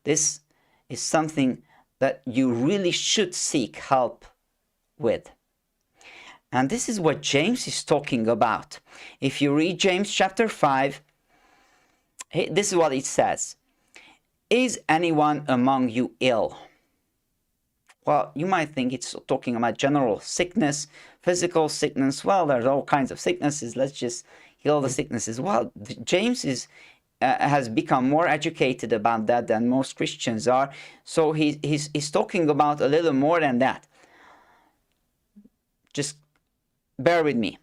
This is something that you really should seek help with. And this is what James is talking about. If you read James chapter 5, this is what it says. Is anyone among you ill? Well, you might think it's talking about general sickness, physical sickness. Well, there's all kinds of sicknesses. Let's just heal the sicknesses. Well, James has become more educated about that than most Christians are. So he's talking about a little more than that. Just bear with me.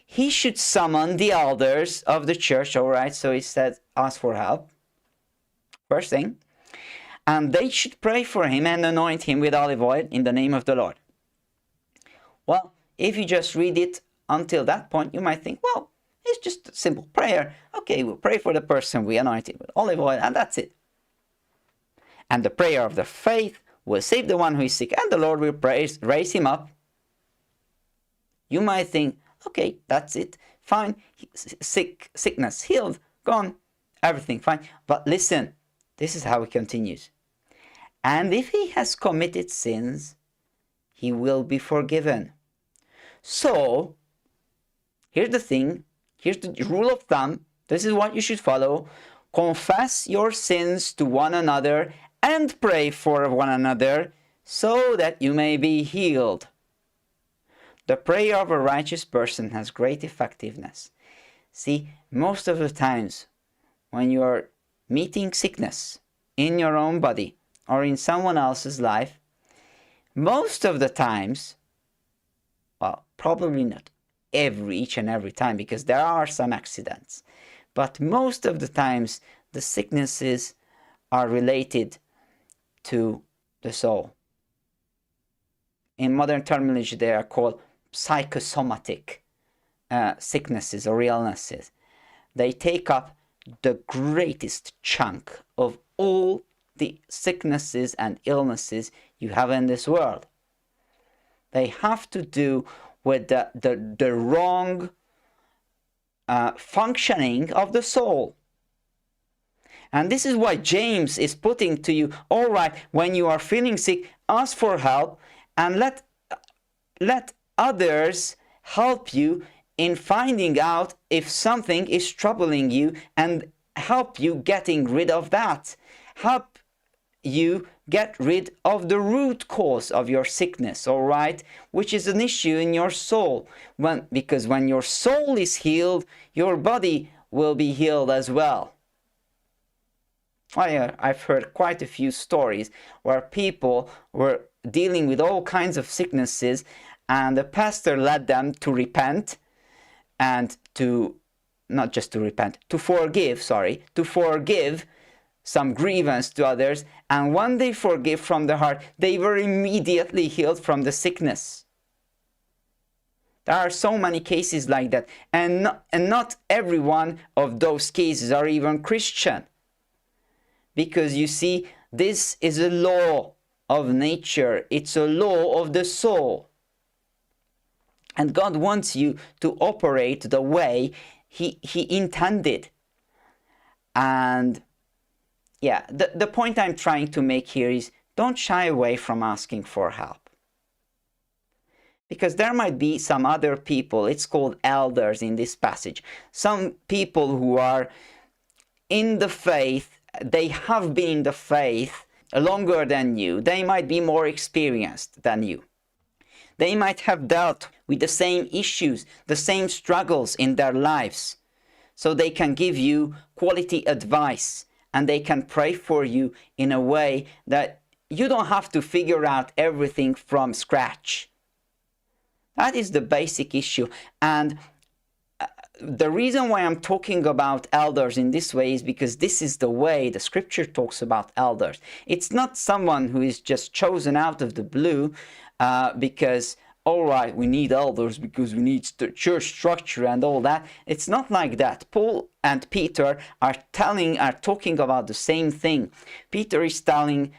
He should summon the elders of the church, all right? So he said, ask for help. First thing. And they should pray for him and anoint him with olive oil in the name of the Lord. Well, if you just read it until that point, you might think, well, it's just a simple prayer. Okay, we'll pray for the person, we anoint him with olive oil, and that's it. And the prayer of the faith will save the one who is sick, and the Lord will raise him up. You might think, okay, that's it. Fine, sickness healed, gone, everything fine. But listen, this is how it continues. And if he has committed sins, he will be forgiven. So, here's the thing. Here's the rule of thumb. This is what you should follow. Confess your sins to one another and pray for one another so that you may be healed. The prayer of a righteous person has great effectiveness. See, most of the times when you are meeting sickness in your own body or in someone else's life, most of the times, well, probably not each and every time, because there are some accidents, but most of the times the sicknesses are related to the soul. In modern terminology, they are called psychosomatic sicknesses or illnesses. They take up the greatest chunk of all the sicknesses and illnesses you have in this world. They have to do with the wrong functioning of the soul. And this is why James is putting to you, all right, when you are feeling sick, ask for help and let others help you in finding out if something is troubling you and help you getting rid of that. Help you get rid of the root cause of your sickness, all right, which is an issue in your soul. Because when your soul is healed, your body will be healed as well. I've heard quite a few stories where people were dealing with all kinds of sicknesses and the pastor led them to repent and to forgive some grievance to others, and when they forgive from the heart, they were immediately healed from the sickness. There are so many cases like that, and not every one of those cases are even Christian. Because you see, this is a law of nature, it's a law of the soul. And God wants you to operate the way He intended. And yeah, the point I'm trying to make here is don't shy away from asking for help. Because there might be some other people, it's called elders in this passage, some people who are in the faith, they have been in the faith longer than you. They might be more experienced than you. They might have dealt with the same issues, the same struggles in their lives. So they can give you quality advice and they can pray for you in a way that you don't have to figure out everything from scratch. That is the basic issue. And the reason why I'm talking about elders in this way is because this is the way the scripture talks about elders. It's not someone who is just chosen out of the blue because, all right, we need elders because we need church structure and all that. It's not like that. Paul and Peter are talking about the same thing. Peter is talking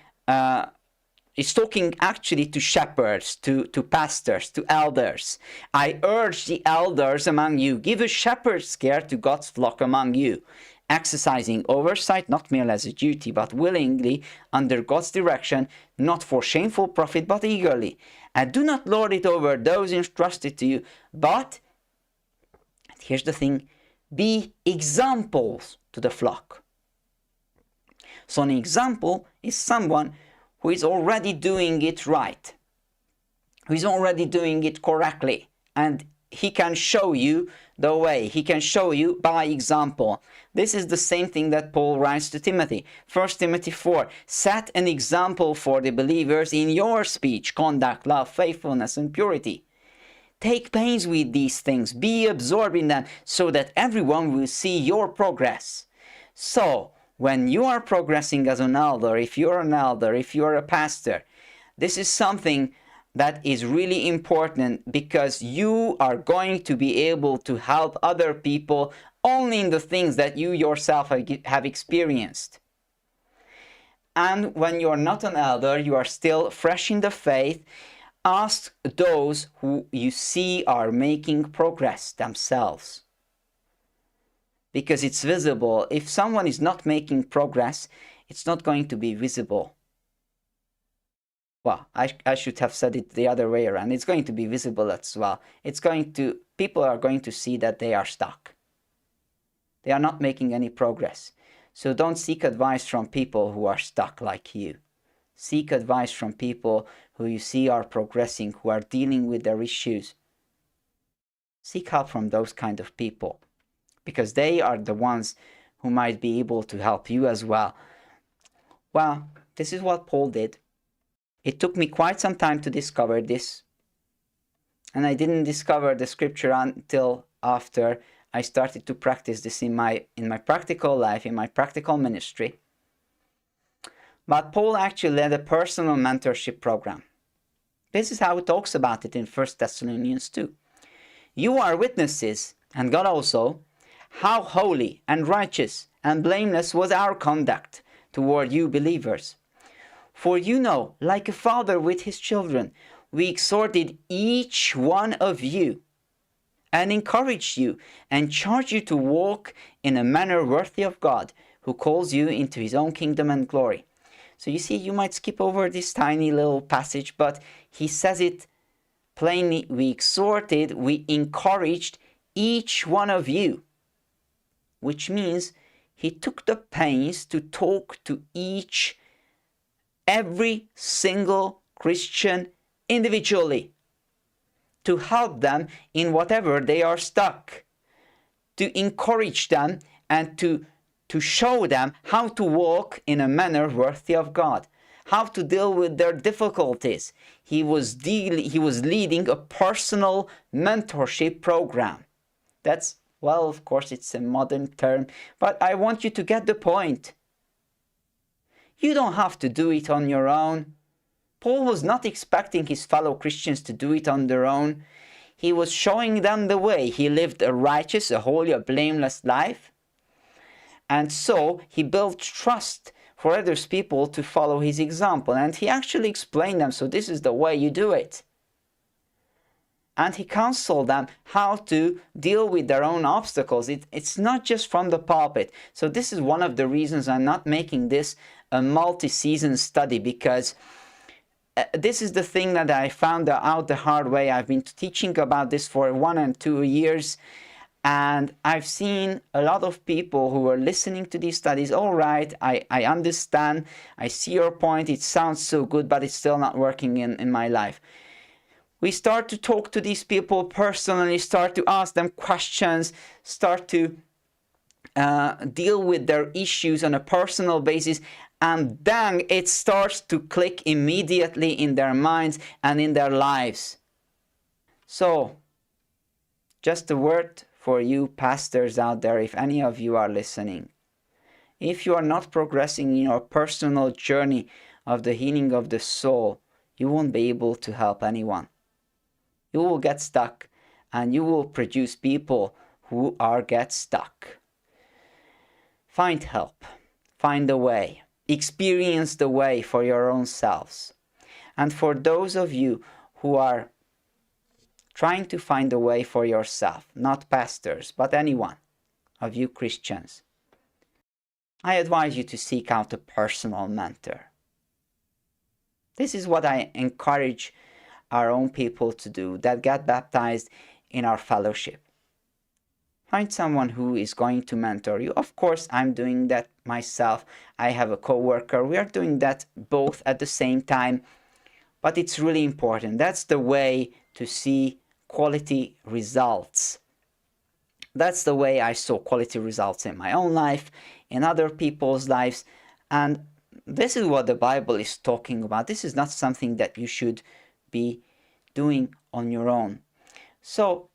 actually to shepherds, to pastors, to elders. I urge the elders among you, give a shepherd's care to God's flock among you, exercising oversight not merely as a duty, but willingly under God's direction, not for shameful profit, but eagerly. And do not lord it over those entrusted to you, but, and here's the thing, be examples to the flock. So an example is someone who is already doing it right, who is already doing it correctly, and he can show you the way, he can show you by example. This is the same thing that Paul writes to Timothy. 1 Timothy 4, set an example for the believers in your speech, conduct, love, faithfulness, and purity. Take pains with these things, be absorbed in them, so that everyone will see your progress. So, when you are progressing as an elder, if you're a pastor, this is something that is really important because you are going to be able to help other people only in the things that you yourself have experienced. And when you're not an elder, you are still fresh in the faith, ask those who you see are making progress themselves. Because it's visible. If someone is not making progress, it's not going to be visible. Well, I should have said it the other way around. It's going to be visible as well. People are going to see that they are stuck. They are not making any progress. So don't seek advice from people who are stuck like you. Seek advice from people who you see are progressing, who are dealing with their issues. Seek help from those kind of people, because they are the ones who might be able to help you as well. Well, this is what Paul did. It took me quite some time to discover this. And I didn't discover the scripture until after I started to practice this in my practical life, in my practical ministry. But Paul actually led a personal mentorship program. This is how he talks about it in 1 Thessalonians 2. You are witnesses, and God also, how holy and righteous and blameless was our conduct toward you believers. For you know, like a father with his children, we exhorted each one of you and encouraged you and charged you to walk in a manner worthy of God, who calls you into his own kingdom and glory. So you see, you might skip over this tiny little passage, but he says it plainly. We exhorted, we encouraged each one of you, which means he took the pains to talk to every single Christian individually, to help them in whatever they are stuck, to encourage them and to show them how to walk in a manner worthy of God, how to deal with their difficulties. He was leading a personal mentorship program. That's, well, of course, it's a modern term, but I want you to get the point. You don't have to do it on your own. Paul was not expecting his fellow Christians to do it on their own. He was showing them the way. He lived a righteous, a holy, a blameless life. And so he built trust for others people to follow his example. And he actually explained them, so this is the way you do it. And he counseled them how to deal with their own obstacles. It's not just from the pulpit. So this is one of the reasons I'm not making this a multi-season study, because this is the thing that I found out the hard way. I've been teaching about this for 1 and 2 years, and I've seen a lot of people who are listening to these studies. All right, I understand, I see your point, it sounds so good, but it's still not working in my life. We start to talk to these people personally, start to ask them questions, start to deal with their issues on a personal basis, and then it starts to click immediately in their minds and in their lives. So, just a word for you pastors out there, if any of you are listening. If you are not progressing in your personal journey of the healing of the soul, you won't be able to help anyone. You will get stuck, and you will produce people who get stuck. Find help. Find a way. Experience the way for your own selves. And for those of you who are trying to find a way for yourself, not pastors, but anyone of you Christians, I advise you to seek out a personal mentor. This is what I encourage our own people to do that get baptized in our fellowship. Find someone who is going to mentor you. Of course, I'm doing that myself. I have a co-worker. We are doing that both at the same time. But it's really important. That's the way to see quality results. That's the way I saw quality results in my own life, in other people's lives. And this is what the Bible is talking about. This is not something that you should be doing on your own. So,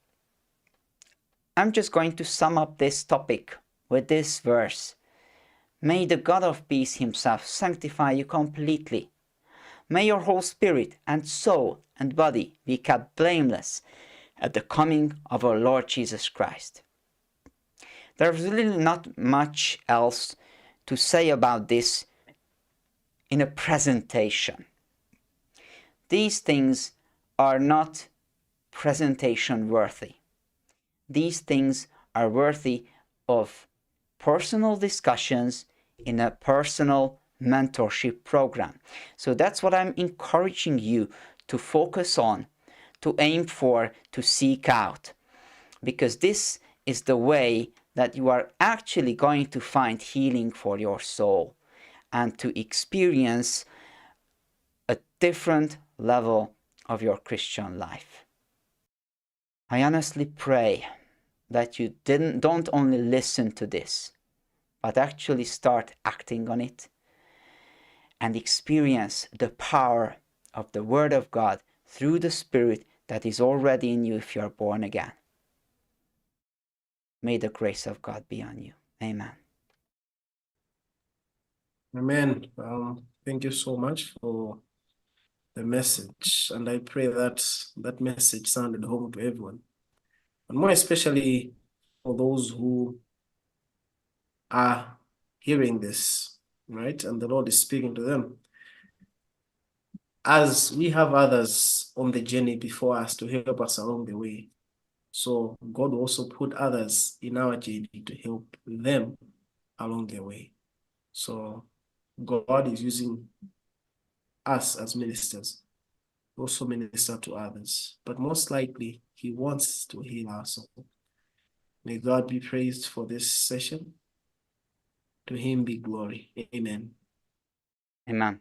I'm just going to sum up this topic with this verse. May the God of peace himself sanctify you completely. May your whole spirit and soul and body be kept blameless at the coming of our Lord Jesus Christ. There's really not much else to say about this in a presentation. These things are not presentation worthy. These things are worthy of personal discussions in a personal mentorship program. So that's what I'm encouraging you to focus on, to aim for, to seek out. Because this is the way that you are actually going to find healing for your soul and to experience a different level of your Christian life. I honestly pray that you don't only listen to this, but actually start acting on it and experience the power of the Word of God through the Spirit that is already in you if you are born again. May the grace of God be on you. Amen. Amen. Thank you so much for the message, and I pray that that message sounded home to everyone, and more especially for those who are hearing this right? And the Lord is speaking to them. As we have others on the journey before us to help us along the way, so God will also put others in our journey to help them along the way. So God is using us as ministers, also minister to others, but most likely He wants to heal our soul. May God be praised for this session. To Him be glory. Amen. Amen.